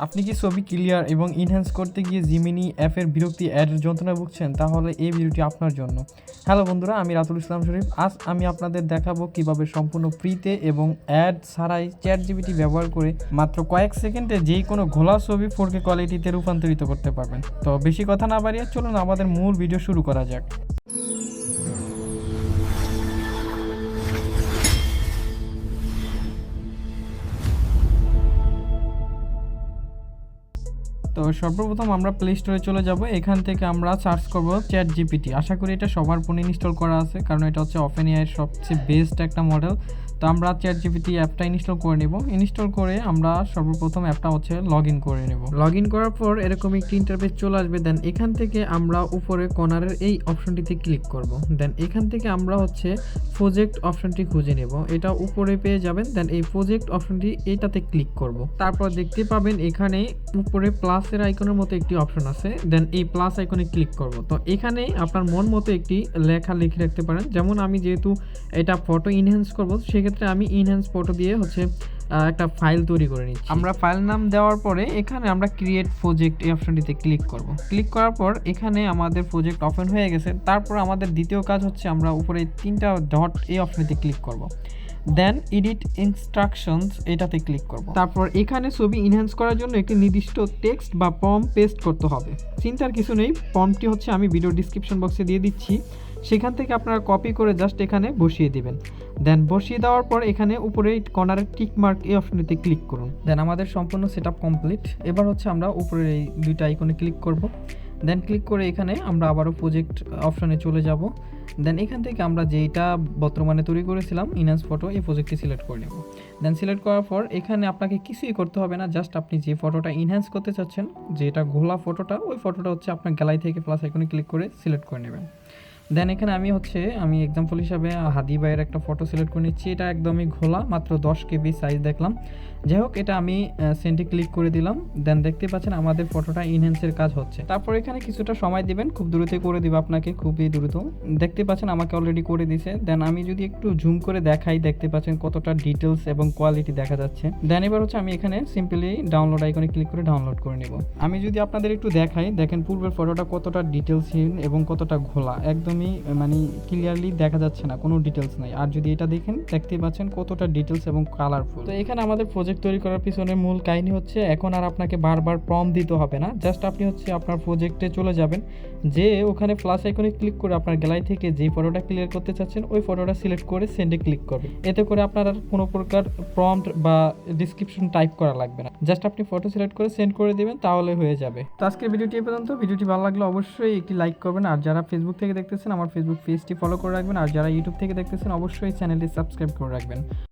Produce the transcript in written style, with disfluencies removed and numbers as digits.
আপনি কি ছবি ক্লিয়ার এবং ইনহ্যান্স করতে গিয়ে জিমিনি অ্যাপের বিরক্তি অ্যাডের যন্ত্রণায় ভুগছেন? তাহলে এই ভিডিওটি আপনার জন্য। হ্যালো বন্ধুরা, আমি রাতুল ইসলাম শরীফ। আজ আমি আপনাদের দেখাবো কিভাবে সম্পূর্ণ ফ্রিতে এবং অ্যাড ছাড়াই চ্যাটজিপিটি ব্যবহার করে মাত্র কয়েক সেকেন্ডে যেই কোনো ঘোলা ছবি 4K কোয়ালিটিতে রূপান্তরিত করতে পারবেন। তো বেশি কথা না বাড়িয়ে চলুন আমাদের মূল ভিডিও শুরু করা যাক। তো সর্বপ্রথম আমরা প্লে স্টোরে চলে যাব। এখান থেকে আমরা সার্চ করব চ্যাট জিপিটি। আশা করি এটা সবার ফোনে ইনস্টল করা আছে, কারণ এটা হচ্ছে ওপেন এআই এর সবচেয়ে বেস্ট একটা মডেল। তো আমরা চ্যাট জিপিটি অ্যাপটা ইনস্টল করে নেব। ইনস্টল করে আমরা সর্বপ্রথম অ্যাপটা হচ্ছে লগ ইন করে নেব। লগ ইন করার পর এরকম একটি ইন্টারফেস চলে আসবে। দেন এখান থেকে আমরা উপরে কর্নারের এই অপশনটিতে ক্লিক করব। দেন এখান থেকে আমরা হচ্ছে প্রজেক্ট অপশনটি খুঁজে নেব। এটা উপরে পেয়ে যাবেন। দেন এই প্রজেক্ট অপশনটি এইটাতে ক্লিক করব। তারপর দেখতে পাবেন এখানে উপরে প্লাসের আইকনের মতো একটি অপশন আছে। দেন এই প্লাস আইকনে ক্লিক করব। তো এখানে আপনার মন মতো একটি লেখা লিখে রাখতে পারেন। যেমন আমি যেহেতু এটা ফটো ইনহ্যান্স করব, সেক্ষেত্রে আমি ইনহ্যান্স ফটো দিয়ে হচ্ছে একটা ফাইল তৈরি করে নিচ্ছি। আমরা ফাইল নাম দেওয়ার পরে এখানে আমরা ক্রিয়েট প্রজেক্ট এই অপশনটিতে ক্লিক করব। ক্লিক করার পর এখানে আমাদের প্রজেক্ট ওপেন হয়ে গেছে। তারপর আমাদের দ্বিতীয় কাজ হচ্ছে আমরা উপরে তিনটা ডট এই অপশনটিতে ক্লিক করব। দেন এডিট ইনস্ট্রাকশনস এটাতে ক্লিক করব। তারপর এখানে ছবি ইনহ্যান্স করার জন্য একটি নির্দিষ্ট টেক্সট বা প্রম্পট পেস্ট করতে হবে। চিন্তার কিছু নেই, প্রম্পটটি হচ্ছে আমি ভিডিও ডিসক্রিপশন বক্সে দিয়ে দিচ্ছি। সেখান থেকে আপনারা কপি করে জাস্ট এখানে বসিয়ে দিবেন। দেন বসিয়ে দেওয়ার পর এখানে উপরে কর্নারের টিক মার্ক এই অপশনটিতে ক্লিক করুন। দেন আমাদের সম্পূর্ণ সেটআপ কমপ্লিট। এবার হচ্ছে আমরা উপরের এই দুইটা আইকনে ক্লিক করব। দেন ক্লিক করে এখানে আমরা আবারও প্রজেক্ট অপশনে চলে যাব। দেন এখান থেকে আমরা যেইটা বর্তমানে তৈরি করেছিলাম ইনহ্যান্স ফটো, এই প্রজেক্টটি সিলেক্ট করে নেব। দেন সিলেক্ট করার পর এখানে আপনাকে কিছুই করতে হবে না, জাস্ট আপনি যে ফটোটা ইনহ্যান্স করতে চাচ্ছেন, যেটা ঘোলা ফটোটা, ওই ফটোটা হচ্ছে আপনার গ্যালারি থেকে প্লাস আইকনে ক্লিক করে সিলেক্ট করে নেবেন। দেন এখানে আমি এক্সাম্পল হিসাবে হাদি ভাইয়ের একটা ফটো সিলেক্ট করে নিচ্ছি। এটা একদমই ঘোলা, মাত্র 10 KB সাইজ দেখলাম। যাই হোক, এটা আমি সেন্ডে ক্লিক করে দিলাম। দেন দেখতে পাচ্ছেন আমাদের ফটোটা ইনহ্যান্সের কাজ হচ্ছে। তারপর এখানে কিছুটা সময় দিবেন, খুব দ্রুতই করে দিব আপনাকে, খুবই দ্রুত। দেখতে পাচ্ছেন আমাকে অলরেডি করে দিছে। দেন আমি যদি একটু জুম করে দেখাই, দেখতে পাচ্ছেন কতটা ডিটেলস এবং কোয়ালিটি দেখা যাচ্ছে। দেন এবার হচ্ছে আমি এখানে সিম্পলি ডাউনলোড আইকনে ক্লিক করে ডাউনলোড করে নেব। আমি যদি আপনাদের একটু দেখাই, দেখেন পূর্বের ফটোটা কতটা ডিটেলসহীন এবং কতটা ঘোলা, একদমই মানে ক্লিয়ারলি দেখা যাচ্ছে না, কোনো ডিটেলস নাই। আর যদি এটা দেখেন, দেখতে পাচ্ছেন কতটা ডিটেলস এবং কালারফুল। তো এখানে আমাদের প্রজেক্ট তৈরি করার পিছনে মূল কাহিনী হচ্ছে, এখন আর আপনাকে বারবার প্রম্পট দিতে হবে না। জাস্ট আপনি হচ্ছে আপনার প্রজেক্টে চলে যাবেন, যে ওখানে প্লাস আইকনে ক্লিক করে আপনার গ্যালারি থেকে যে ফটোটা ক্লিয়ার করতে চাচ্ছেন ওই ফটোটা সিলেক্ট করে সেন্ডে ক্লিক করবেন। এতে করে আপনার আর কোনো প্রকার প্রম্পট বা ডিসক্রিপশন টাইপ করা লাগবে না। জাস্ট আপনি ফটো সিলেক্ট করে সেন্ড করে দিবেন, তাহলে হয়ে যাবে। তো আজকের ভিডিওটি এই পর্যন্ত। ভিডিওটি ভালো লাগলে অবশ্যই একটি লাইক করবেন। আর যারা ফেসবুক থেকে দেখতেছেন, আমার ফেসবুক পেজটি ফলো করে রাখবেন। আর যারা ইউটিউব থেকে দেখতেছেন, অবশ্যই চ্যানেলটি সাবস্ক্রাইব করে রাখবেন।